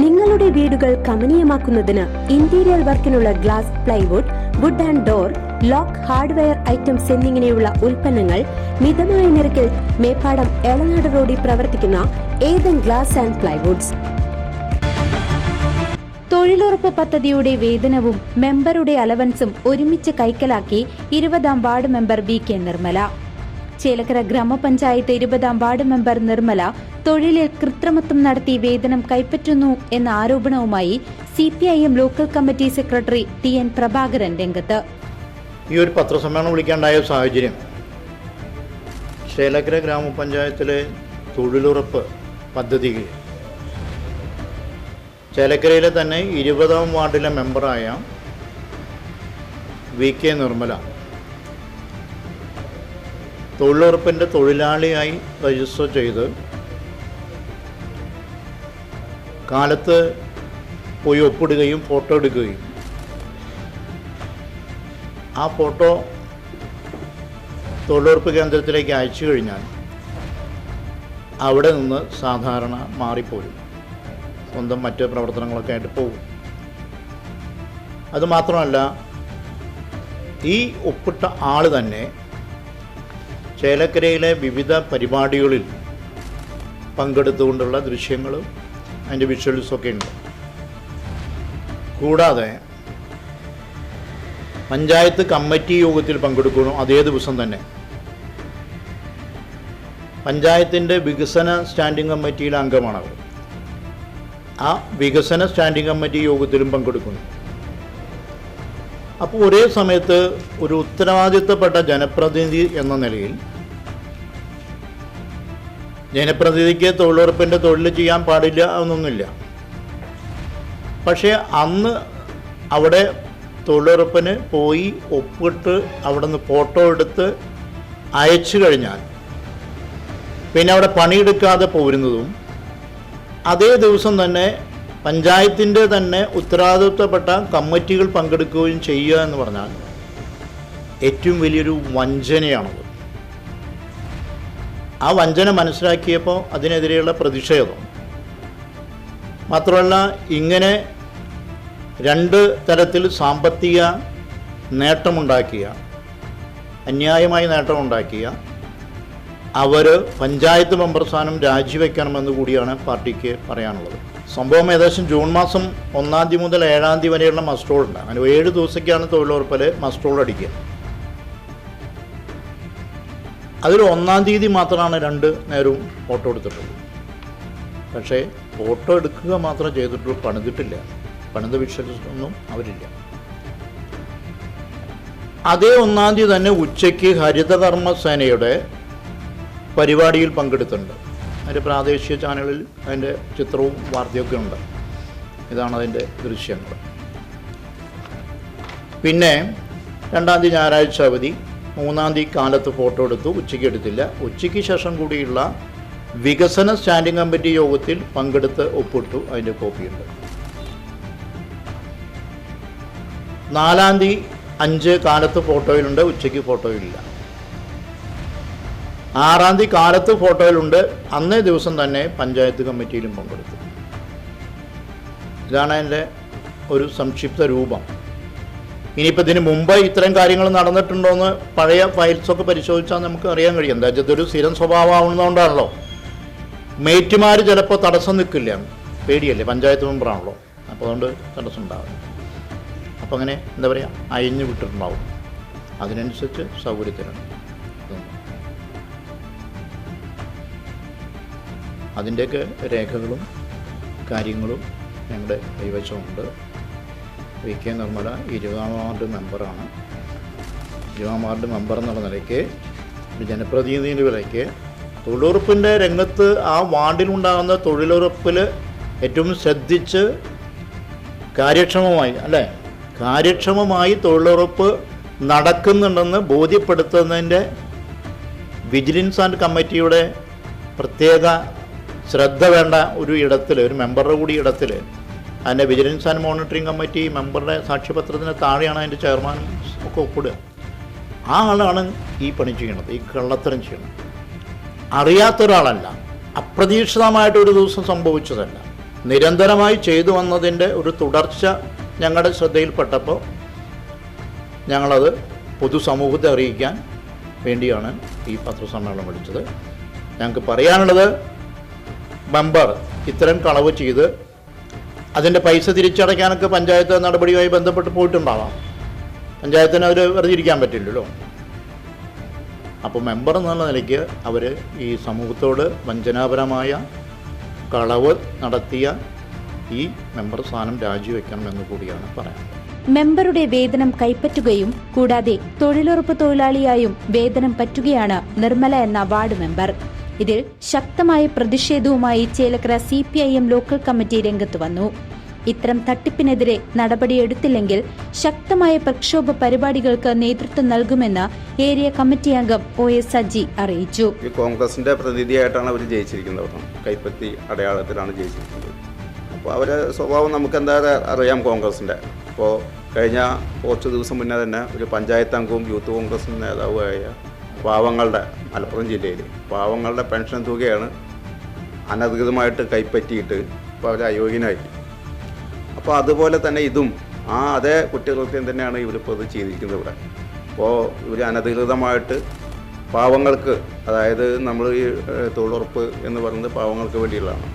നിങ്ങളുടെ വീടുകൾ കമനീയമാക്കുന്നതിന് ഇന്റീരിയർ വർക്കിനുള്ള glass, plywood, wood and door, lock, hardware items എന്നിങ്ങനെയുള്ള ഉൽപ്പന്നങ്ങൾ മിതമായ നിരക്കിൽ മേപ്പാടം എളനാട് റോഡിൽ പ്രവർത്തിക്കുന്ന ഏതൻ ഗ്ലാസ് ആൻഡ് പ്ലൈവുഡ്സ്. തൊഴിലുറപ്പ് പദ്ധതിയുടെ വേതനവും മെമ്പറുടെ അലവൻസും ഒരുമിച്ച് കൈക്കലാക്കി 20ാം ward member VK Nirmala. Chelakkara ഗ്രാമപഞ്ചായത്ത് 20ാം വാർഡ് മെമ്പർ നിർമ്മല തൊഴിലിൽ കൃത്രിമത്വം നടത്തി വേതനം കൈപ്പറ്റുന്നു എന്ന ആരോപണവുമായി CPIM local committee secretary TN Prabhakaran രംഗത്ത്. ഈ ഒരു പത്രസമ്മേളനം വിളിക്കാണ്ടായ സാഹചര്യം ചേലക്കര ഗ്രാമപഞ്ചായത്തിലെ തൊഴിലുറപ്പ് പദ്ധതിയിൽ ചേലക്കരയിലെ തന്നെ 20ാം വാർഡിലെ മെമ്പറായ VK നിർമ്മല തൊഴിലുറപ്പിൻ്റെ തൊഴിലാളിയായി രജിസ്റ്റർ ചെയ്ത് കാലത്ത് പോയി ഒപ്പിടുകയും ഫോട്ടോ എടുക്കുകയും ആ ഫോട്ടോ തൊഴിലുറപ്പ് കേന്ദ്രത്തിലേക്ക് അയച്ചു കഴിഞ്ഞാൽ അവിടെ നിന്ന് സാധാരണ മാറിപ്പോരും, സ്വന്തം മറ്റ് പ്രവർത്തനങ്ങളൊക്കെ ആയിട്ട് പോകും. അതുമാത്രമല്ല, ഈ ഒപ്പിട്ട ആൾ തന്നെ ചേലക്കരയിലെ വിവിധ പരിപാടികളിൽ പങ്കെടുത്തുകൊണ്ടുള്ള ദൃശ്യങ്ങളും അതിൻ്റെ വിഷ്വൽസൊക്കെ ഉണ്ട്. കൂടാതെ പഞ്ചായത്ത് കമ്മിറ്റി യോഗത്തിൽ പങ്കെടുക്കുന്നു. അതേ ദിവസം തന്നെ പഞ്ചായത്തിൻ്റെ വികസന സ്റ്റാൻഡിംഗ് കമ്മിറ്റിയിലെ അംഗമാണ് അവർ. ആ വികസന സ്റ്റാൻഡിംഗ് കമ്മിറ്റി യോഗത്തിലും പങ്കെടുക്കുന്നു. അപ്പോൾ ഒരേ സമയത്ത് ഒരു ഉത്തരവാദിത്തപ്പെട്ട ജനപ്രതിനിധി എന്ന നിലയിൽ ജനപ്രതിനിധിക്ക് തൊഴിലുറപ്പിൻ്റെ തൊഴിൽ ചെയ്യാൻ പാടില്ല എന്നൊന്നുമില്ല. പക്ഷേ അന്ന് അവിടെ തൊഴിലുറപ്പിന് പോയി ഒപ്പിട്ട് അവിടെ നിന്ന് ഫോട്ടോ എടുത്ത് അയച്ചു കഴിഞ്ഞാൽ പിന്നെ അവിടെ പണിയെടുക്കാതെ പോരുന്നതും അതേ ദിവസം തന്നെ പഞ്ചായത്തിൻ്റെ തന്നെ ഉത്തരവാദിത്തപ്പെട്ട കമ്മിറ്റികൾ പങ്കെടുക്കുകയും ചെയ്യുക എന്ന് പറഞ്ഞാൽ ഏറ്റവും വലിയൊരു വഞ്ചനയാണത്. ആ വഞ്ചന മനസ്സിലാക്കിയപ്പോൾ അതിനെതിരെയുള്ള പ്രതിഷേധം മാത്രമല്ല, ഇങ്ങനെ രണ്ട് തരത്തിൽ സാമ്പത്തിക നേട്ടമുണ്ടാക്കിയ, അന്യായമായി നേട്ടമുണ്ടാക്കിയ അവർ പഞ്ചായത്ത് മെമ്പർ സ്ഥാനം രാജിവെക്കണമെന്ന് കൂടിയാണ് പാർട്ടിക്ക് പറയാനുള്ളത്. സംഭവം ഏകദേശം ജൂൺ മാസം 1-ാം തീയതി മുതൽ 7-ാം തീയതി വരെയുള്ള മസ്റ്റോൾ ഉണ്ട്. അങ്ങനെ 7 ദിവസത്തേക്കാണ് തൊഴിലുറപ്പിൽ മസ്റ്റോൾ അടിക്കുക. അതിൽ 1-ാം തീയതി മാത്രമാണ് 2 നേരവും ഫോട്ടോ എടുത്തിട്ടുള്ളൂ. പക്ഷേ ഫോട്ടോ എടുക്കുക മാത്രം ചെയ്തിട്ടുള്ളൂ, പണിതിട്ടില്ല. പണിത വിഷ്വൽസൊന്നും അവരില്ല. അതേ 1-ാം തീയതി തന്നെ ഉച്ചയ്ക്ക് ഹരിതകർമ്മസേനയുടെ പരിപാടിയിൽ പങ്കെടുത്തിട്ടുണ്ട്. അതിൻ്റെ പ്രാദേശിക ചാനലിൽ അതിൻ്റെ ചിത്രവും വാർത്തയൊക്കെ ഉണ്ട്. ഇതാണ് അതിൻ്റെ ദൃശ്യങ്ങൾ. പിന്നെ 2-ാം തീയതി ഞായറാഴ്ച അവധി, 3-ാം തീയതി കാലത്ത് ഫോട്ടോ എടുത്തു, ഉച്ചയ്ക്ക് എടുത്തില്ല. ഉച്ചയ്ക്ക് ശേഷം കൂടിയുള്ള വികസന സ്റ്റാൻഡിംഗ് കമ്മിറ്റി യോഗത്തിൽ പങ്കെടുത്ത് ഒപ്പിട്ടു. അതിൻ്റെ കോപ്പിയുണ്ട്. 4-ാം തീയതി 5 കാലത്ത് ഫോട്ടോയിലുണ്ട്, ഉച്ചയ്ക്ക് ഫോട്ടോയിലില്ല. 6-ാം തീയതി കാലത്ത് ഫോട്ടോയിലുണ്ട്, അന്നേ ദിവസം തന്നെ പഞ്ചായത്ത് കമ്മിറ്റിയിലും പങ്കെടുത്തു. ഇതാണ് എൻ്റെ ഒരു സംക്ഷിപ്ത രൂപം. ഇനിയിപ്പോൾ ഇതിന് മുമ്പ് ഇത്തരം കാര്യങ്ങൾ നടന്നിട്ടുണ്ടോയെന്ന് പഴയ ഫയൽസൊക്കെ പരിശോധിച്ചാൽ നമുക്ക് അറിയാൻ കഴിയും. എന്താ വെച്ചാൽ ഇതൊരു സ്ഥിരം സ്വഭാവമാവുന്നതുകൊണ്ടാണല്ലോ. മേറ്റുമാർ ചിലപ്പോൾ തടസ്സം നിൽക്കില്ല, പേടിയല്ലേ, പഞ്ചായത്ത് മെമ്പറാണല്ലോ. അപ്പോൾ അതുകൊണ്ട് തടസ്സം ഉണ്ടാവില്ല. അപ്പോൾ അങ്ങനെ എന്താ പറയുക, അയഞ്ഞു വിട്ടിട്ടുണ്ടാവും. അതിനനുസരിച്ച് സൗകര്യത്തിനാണ്. അതിൻ്റെയൊക്കെ രേഖകളും കാര്യങ്ങളും ഞങ്ങളുടെ കൈവശമുണ്ട്. VK നിർമ്മല 20ാം വാർഡ് മെമ്പറാണ്. 20ാം വാർഡ് മെമ്പർ എന്നുള്ള നിലയ്ക്ക്, ഒരു ജനപ്രതിനിധിയുടെ വിലയ്ക്ക് തൊഴിലുറപ്പിൻ്റെ രംഗത്ത് ആ വാർഡിലുണ്ടാകുന്ന തൊഴിലുറപ്പിൽ ഏറ്റവും ശ്രദ്ധിച്ച് കാര്യക്ഷമമായി തൊഴിലുറപ്പ് നടക്കുന്നുണ്ടെന്ന് ബോധ്യപ്പെടുത്തുന്നതിൻ്റെ വിജിലൻസ് ആൻഡ് കമ്മിറ്റിയുടെ പ്രത്യേക ശ്രദ്ധ വേണ്ട ഒരു ഇടത്തിൽ, ഒരു മെമ്പറുടെ കൂടി ഇടത്തിൽ, അതിൻ്റെ വിജിലൻസ് ആൻഡ് മോണിറ്ററിംഗ് കമ്മിറ്റി മെമ്പറുടെ സാക്ഷ്യപത്രത്തിന് താഴെയാണ് അതിൻ്റെ ചെയർമാൻ ഒക്കെ ഒപ്പിടുക. ആ ആളാണ് ഈ പണി ചെയ്യണത്, ഈ കള്ളത്തരം ചെയ്യണത്. അറിയാത്തൊരാളല്ല, അപ്രതീക്ഷിതമായിട്ടൊരു ദിവസം സംഭവിച്ചതല്ല. നിരന്തരമായി ചെയ്തു വന്നതിൻ്റെ ഒരു തുടർച്ച ഞങ്ങളുടെ ശ്രദ്ധയിൽപ്പെട്ടപ്പോൾ ഞങ്ങളത് പൊതുസമൂഹത്തെ അറിയിക്കാൻ വേണ്ടിയാണ് ഈ പത്രസമ്മേളനം വിളിച്ചത്. ഞങ്ങൾക്ക് പറയാനുള്ളത്, മെമ്പർ ഇത്തരം കളവ് ചെയ്ത് അതിൻ്റെ പൈസ തിരിച്ചടയ്ക്കാനൊക്കെ പഞ്ചായത്ത് നടപടിയുമായി ബന്ധപ്പെട്ട് പോയിട്ടുണ്ടാവാം. പഞ്ചായത്തിന് അവർ വെറുതെ ഇരിക്കാൻ പറ്റില്ലല്ലോ. അപ്പോൾ മെമ്പർ എന്നുള്ള നിലയ്ക്ക് അവർ ഈ സമൂഹത്തോട് വഞ്ചനാപരമായ കളവ് നടത്തിയ ഈ മെമ്പർ സ്ഥാനം രാജിവെക്കണമെന്ന് കൂടിയാണ് പറയാനുള്ളത്. മെമ്പറുടെ വേതനം കൈപ്പറ്റുകയും കൂടാതെ തൊഴിലുറപ്പ് തൊഴിലാളിയായും വേതനം പറ്റുകയാണ് നിർമ്മല എന്ന വാർഡ് മെമ്പർ. ഇതിൽ ശക്തമായ പ്രതിഷേധവുമായി ചേലക്കര CPIM ലോക്കൽ കമ്മിറ്റി രംഗത്ത് വന്നു. ഇത്തരം തട്ടിപ്പിനെതിരെ നടപടിയെടുത്തില്ലെങ്കിൽ ശക്തമായ പ്രക്ഷോഭ പരിപാടികൾക്ക് നേതൃത്വം നൽകുമെന്ന് ഏരിയ കമ്മിറ്റി അംഗം OS സജി അറിയിച്ചു. കോൺഗ്രസിന്റെ പ്രതിനിധിയായിട്ടാണ് അവർ ജയിച്ചിരിക്കുന്നത്. കൈപ്പത്തി അടയാളത്തിലാണ് ജയിച്ചിരിക്കുന്നത്. അപ്പോൾ അവരെ സ്വഭാവം നമുക്ക് എന്തായാലും അറിയാം കോൺഗ്രസിൻ്റെ. അപ്പോൾ കഴിഞ്ഞ കുറച്ച് ദിവസം മുന്നേ തന്നെ ഒരു പഞ്ചായത്ത് അംഗവും യൂത്ത് കോൺഗ്രസ് നേതാവുമായ പാവങ്ങളുടെ, മലപ്പുറം ജില്ലയിൽ പാവങ്ങളുടെ പെൻഷൻ തുകയാണ് അനധികൃതമായിട്ട് കൈപ്പറ്റിയിട്ട് ഇപ്പോൾ അവർ അയോഗ്യനായി. അപ്പോൾ അതുപോലെ തന്നെ ഇതും അതേ കുറ്റകൃത്യം തന്നെയാണ് ഇവരിപ്പോൾ ഇത് ചെയ്തിരിക്കുന്നത് ഇവിടെ. അപ്പോൾ ഇവർ അനധികൃതമായിട്ട് പാവങ്ങൾക്ക്, അതായത് നമ്മൾ ഈ തൊഴിലുറപ്പ് എന്ന് പറയുന്നത് പാവങ്ങൾക്ക് വേണ്ടിയുള്ളതാണ്.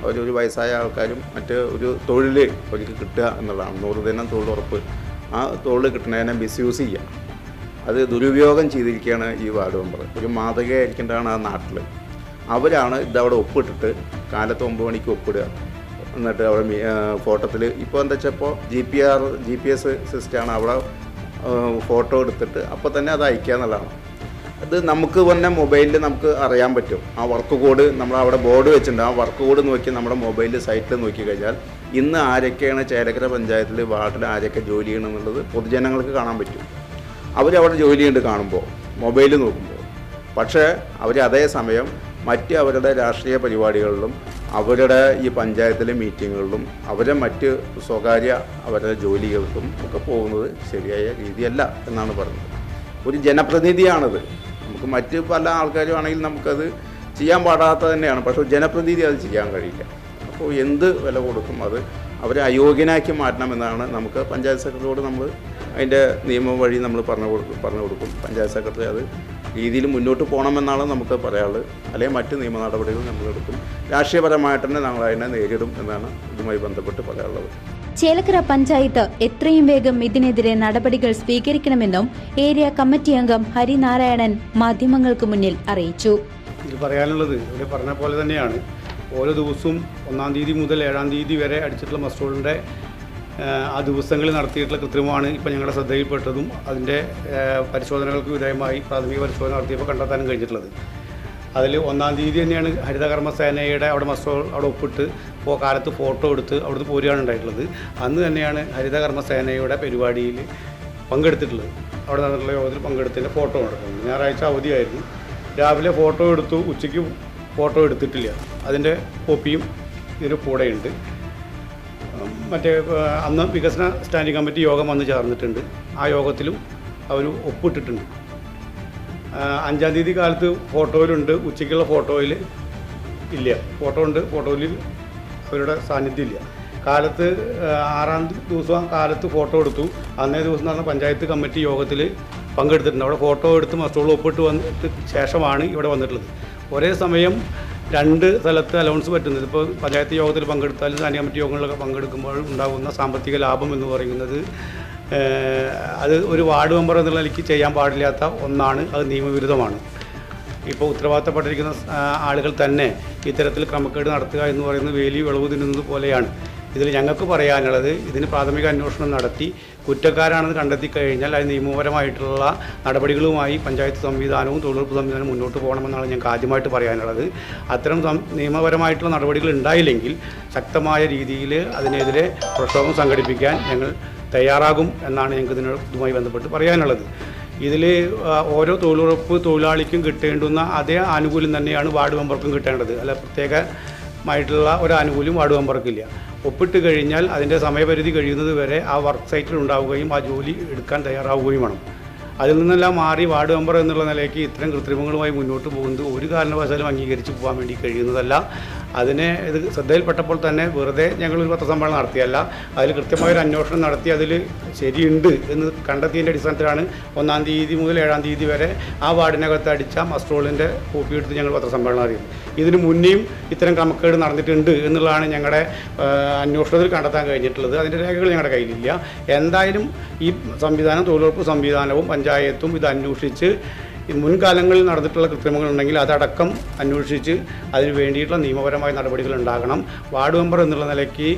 അവരൊരു വയസ്സായ ആൾക്കാരും മറ്റ് ഒരു തൊഴിൽ അവർക്ക് കിട്ടുക എന്നുള്ളതാണ്. 100 ദിനം തൊഴിലുറപ്പ്, ആ തൊഴിൽ കിട്ടുന്നതിനെ മിസ്യൂസ് ചെയ്യുക, അത് ദുരുപയോഗം ചെയ്തിരിക്കുകയാണ് ഈ വാർഡ് മെമ്പർ. ഒരു മാതൃകയായിരിക്കേണ്ടതാണ് ആ നാട്ടിൽ. അവരാണ് ഇതവിടെ ഒപ്പിട്ടിട്ട് കാലത്ത് 9 മണിക്ക് ഒപ്പിടുക. എന്നിട്ട് അവിടെ ഫോട്ടോത്തിൽ ഇപ്പോൾ എന്താ വെച്ചാൽ ഇപ്പോൾ GPS സിസ്റ്റമാണ്. അവിടെ ഫോട്ടോ എടുത്തിട്ട് അപ്പോൾ തന്നെ അത് അയക്കുക എന്നുള്ളതാണ്. അത് നമുക്ക് തന്നെ മൊബൈലിൽ നമുക്ക് അറിയാൻ പറ്റും. ആ വർക്ക് കോഡ് നമ്മൾ അവിടെ ബോർഡ് വെച്ചിട്ടുണ്ട്. ആ വർക്ക് കോഡ് നോക്കി നമ്മുടെ മൊബൈലിൽ സൈറ്റിൽ നോക്കി കഴിഞ്ഞാൽ ഇന്ന് ആരൊക്കെയാണ് ചേലക്കര പഞ്ചായത്തിൽ വാർഡിൽ ആരൊക്കെ ജോലി ചെയ്യണമെന്നുള്ളത് പൊതുജനങ്ങൾക്ക് കാണാൻ പറ്റും. അവരവിടെ ജോലി ചെയ്യുന്നുണ്ട് കാണുമ്പോൾ, മൊബൈൽ നോക്കുമ്പോൾ. പക്ഷേ അവർ അതേസമയം മറ്റ് അവരുടെ രാഷ്ട്രീയ പരിപാടികളിലും അവരുടെ ഈ പഞ്ചായത്തിലെ മീറ്റിങ്ങുകളിലും അവരെ മറ്റ് സ്വകാര്യ അവരുടെ ജോലികൾക്കും ഒക്കെ പോകുന്നത് ശരിയായ രീതിയല്ല എന്നാണ് പറഞ്ഞത്. ഒരു ജനപ്രതിനിധിയാണത്. നമുക്ക് മറ്റ് പല ആൾക്കാരും ആണെങ്കിൽ നമുക്കത് ചെയ്യാൻ പാടാത്ത തന്നെയാണ്. പക്ഷേ ജനപ്രതിനിധി അത് ചെയ്യാൻ കഴിയില്ല. അപ്പോൾ എന്ത് വില കൊടുക്കും അത് അവരെ അയോഗ്യനാക്കി മാറ്റണമെന്നാണ് നമുക്ക് പഞ്ചായത്ത് സെക്രട്ടറിയോട് നമ്മൾ അതിൻ്റെ നിയമം വഴി നമ്മൾ പറഞ്ഞു കൊടുക്കും. പഞ്ചായത്ത് സെക്രട്ടറി അത് രീതിയിൽ മുന്നോട്ട് പോകണമെന്നാണ് നമുക്ക് പറയാനുള്ളത്. അല്ലെങ്കിൽ മറ്റ് നിയമ നടപടികൾ നമ്മളെടുക്കും. രാഷ്ട്രീയപരമായിട്ട് തന്നെ ഞങ്ങൾ അതിനെ നേരിടും എന്നാണ് ഇതുമായി ബന്ധപ്പെട്ട് പറയാനുള്ളത്. ചേലക്കര പഞ്ചായത്ത് എത്രയും വേഗം ഇതിനെതിരെ നടപടികൾ സ്വീകരിക്കണമെന്നും ഏരിയ കമ്മിറ്റി അംഗം ഹരിനാരായണൻ മാധ്യമങ്ങൾക്ക് മുന്നിൽ അറിയിച്ചു. ഇത് പറയാനുള്ളത് ഇവിടെ പറഞ്ഞ പോലെ തന്നെയാണ്. ഓരോ ദിവസവും 1-ാം തീയതി മുതൽ 7-ാം തീയതി വരെ അടിച്ചിട്ടുള്ള മസ്റ്റോളിൻ്റെ ആ ദിവസങ്ങളിൽ നടത്തിയിട്ടുള്ള കൃത്രിമമാണ് ഇപ്പോൾ ഞങ്ങളുടെ ശ്രദ്ധയിൽപ്പെട്ടതും അതിൻ്റെ പരിശോധനകൾക്ക് വിധേയമായി പ്രാഥമിക പരിശോധന നടത്തിയപ്പോൾ കണ്ടെത്താനും കഴിഞ്ഞിട്ടുള്ളത്. അതിൽ 1-ാം തീയതി തന്നെയാണ് ഹരിതകർമ്മസേനയുടെ അവിടെ മസ്റ്റോൾ അവിടെ ഒപ്പിട്ട് കാലത്ത് ഫോട്ടോ എടുത്ത് അവിടുന്ന് പോരുകയാണ് ഉണ്ടായിട്ടുള്ളത്. അന്ന് തന്നെയാണ് ഹരിതകർമ്മസേനയുടെ പരിപാടിയിൽ പങ്കെടുത്തിട്ടുള്ളത്. അവിടെ നടന്നിട്ടുള്ള യോഗത്തിൽ പങ്കെടുത്തതിൻ്റെ ഫോട്ടോ എടുക്കുന്നത്. ഞായറാഴ്ച അവധിയായിരുന്നു. രാവിലെ ഫോട്ടോ എടുത്തു, ഉച്ചയ്ക്ക് ഫോട്ടോ എടുത്തിട്ടില്ല. അതിൻ്റെ കോപ്പിയും ഇതിൻ്റെ കൂടെയുണ്ട്. മറ്റേ അന്ന് വികസന സ്റ്റാൻഡിംഗ് കമ്മിറ്റി യോഗം വന്ന് ചേർന്നിട്ടുണ്ട്. ആ യോഗത്തിലും അവർ ഒപ്പിട്ടിട്ടുണ്ട്. 5-ാം തീയതി കാലത്ത് ഫോട്ടോയിലുണ്ട്, ഉച്ചയ്ക്കുള്ള ഫോട്ടോയിൽ ഇല്ല. ഫോട്ടോ ഉണ്ട്, ഫോട്ടോയിൽ അവരുടെ സാന്നിധ്യം ഇല്ല. കാലത്ത് 6-ാം ദിവസം കാലത്ത് ഫോട്ടോ എടുത്തു. അന്നേ ദിവസം നടന്ന പഞ്ചായത്ത് കമ്മിറ്റി യോഗത്തിൽ പങ്കെടുത്തിട്ടുണ്ട്. അവിടെ ഫോട്ടോ എടുത്ത് മസ്റ്റോൾ ഒപ്പിട്ട് വന്നിട്ട് ശേഷമാണ് ഇവിടെ വന്നിട്ടുള്ളത്. ഒരേ സമയം 2 സ്ഥലത്ത് അലൗൺസ് പറ്റുന്നത്. ഇപ്പോൾ പഞ്ചായത്ത് യോഗത്തിൽ പങ്കെടുത്താലും സ്റ്റാൻഡിംഗ് കമ്മിറ്റി യോഗങ്ങളിലൊക്കെ പങ്കെടുക്കുമ്പോൾ ഉണ്ടാകുന്ന സാമ്പത്തിക ലാഭം എന്ന് പറയുന്നത് അത് ഒരു വാർഡ് മെമ്പർ എന്നുള്ള നിലയ്ക്ക് ചെയ്യാൻ പാടില്ലാത്ത ഒന്നാണ്. അത് നിയമവിരുദ്ധമാണ്. ഇപ്പോൾ ഉത്തരവാദിത്തപ്പെട്ടിരിക്കുന്ന ആളുകൾ തന്നെ ഇത്തരത്തിൽ ക്രമക്കേട് നടത്തുക എന്ന് പറയുന്നത് വേലി വിളവ് തിന്നുന്നത് പോലെയാണ്. ഇതിൽ ഞങ്ങൾക്ക് പറയാനുള്ളത്, ഇതിന് പ്രാഥമിക അന്വേഷണം നടത്തി കുറ്റക്കാരാണെന്ന് കണ്ടെത്തി കഴിഞ്ഞാൽ അത് നിയമപരമായിട്ടുള്ള നടപടികളുമായി പഞ്ചായത്ത് സംവിധാനവും തൊഴിലുറപ്പ് സംവിധാനവും മുന്നോട്ട് പോകണമെന്നാണ് ഞങ്ങൾക്ക് ആദ്യമായിട്ട് പറയാനുള്ളത്. അത്തരം നിയമപരമായിട്ടുള്ള നടപടികൾ ഉണ്ടായില്ലെങ്കിൽ ശക്തമായ രീതിയിൽ അതിനെതിരെ പ്രക്ഷോഭം സംഘടിപ്പിക്കാൻ ഞങ്ങൾ തയ്യാറാകും എന്നാണ് ഞങ്ങൾക്ക് ഇതുമായി ബന്ധപ്പെട്ട് പറയാനുള്ളത്. ഇതിൽ ഓരോ തൊഴിലുറപ്പ് തൊഴിലാളിക്കും കിട്ടേണ്ടുന്ന അതേ ആനുകൂല്യം തന്നെയാണ് വാർഡ് മെമ്പർക്കും കിട്ടേണ്ടത്. അല്ല പ്രത്യേകമായിട്ടുള്ള ഒരു ആനുകൂല്യം വാർഡ് മെമ്പർക്കില്ല. ഒപ്പിട്ട് കഴിഞ്ഞാൽ അതിൻ്റെ സമയപരിധി കഴിയുന്നത് വരെ ആ വർക്ക് സൈറ്റിൽ ഉണ്ടാവുകയും ആ ജോലി എടുക്കാൻ തയ്യാറാവുകയും വേണം. അതിൽ നിന്നെല്ലാം മാറി വാർഡ് മെമ്പർ എന്നുള്ള നിലയ്ക്ക് ഇത്തരം കൃത്രിമങ്ങളുമായി മുന്നോട്ട് പോകുന്നത് ഒരു കാരണവശാലും അംഗീകരിച്ച് പോകാൻ വേണ്ടി കഴിയുന്നതല്ല. അതിനെ ഇത് ശ്രദ്ധയിൽപ്പെട്ടപ്പോൾ തന്നെ വെറുതെ ഞങ്ങളൊരു പത്രസമ്മേളനം നടത്തിയല്ല, അതിൽ കൃത്യമായൊരു അന്വേഷണം നടത്തി അതിൽ ശരിയുണ്ട് എന്ന് കണ്ടെത്തിയതിൻ്റെ അടിസ്ഥാനത്തിലാണ് 1-ാം തീയതി മുതൽ 7-ാം തീയതി വരെ ആ വാർഡിനകത്ത് അടിച്ച മസ്ട്രോളിൻ്റെ കോപ്പി എടുത്ത് ഞങ്ങൾ പത്രസമ്മേളനം അറിയുന്നത്. ഇതിന് മുന്നേയും ഇത്തരം ക്രമക്കേട് നടന്നിട്ടുണ്ട് എന്നുള്ളതാണ് ഞങ്ങളുടെ അന്വേഷണത്തിൽ കണ്ടെത്താൻ കഴിഞ്ഞിട്ടുള്ളത്. അതിൻ്റെ രേഖകൾ ഞങ്ങളുടെ കയ്യിലില്ല. എന്തായാലും ഈ സംവിധാനം, തൊഴിലുറപ്പ് സംവിധാനവും പഞ്ചായത്തും ഇത് അന്വേഷിച്ച് മുൻകാലങ്ങളിൽ നടന്നിട്ടുള്ള കൃത്രിമങ്ങളുണ്ടെങ്കിൽ അതടക്കം അന്വേഷിച്ച് അതിന് വേണ്ടിയിട്ടുള്ള നിയമപരമായ നടപടികൾ ഉണ്ടാകണം. വാർഡ് മെമ്പർ എന്നുള്ള നിലയ്ക്ക്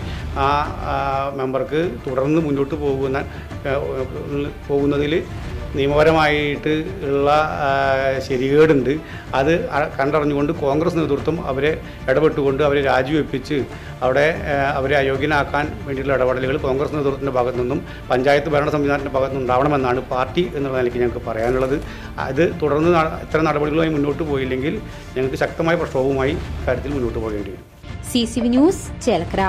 ആ മെമ്പർക്ക് തുടർന്ന് മുന്നോട്ട് പോകുന്നതിൽ നിയമപരമായിട്ട് ഉള്ള ശരികേടുണ്ട്. അത് കണ്ടറിഞ്ഞുകൊണ്ട് കോൺഗ്രസ് നേതൃത്വം അവരെ ഇടപെട്ടുകൊണ്ട് അവരെ രാജിവെപ്പിച്ച് അവരെ അയോഗ്യനാക്കാൻ വേണ്ടിയിട്ടുള്ള ഇടപെടലുകൾ കോൺഗ്രസ് നേതൃത്വത്തിൻ്റെ ഭാഗത്തു നിന്നും പഞ്ചായത്ത് ഭരണ സംവിധാനത്തിൻ്റെ ഭാഗത്തു നിന്നും ഉണ്ടാവണമെന്നാണ് പാർട്ടി എന്നുള്ള നിലയ്ക്ക് ഞങ്ങൾക്ക് പറയാനുള്ളത്. അത് തുടർന്ന് ഇത്തരം നടപടികളുമായി മുന്നോട്ട് പോയില്ലെങ്കിൽ ഞങ്ങൾക്ക് ശക്തമായ പ്രക്ഷോഭവുമായി കാര്യത്തിൽ മുന്നോട്ട് പോകേണ്ടി വരും. CCV news Chelakkara.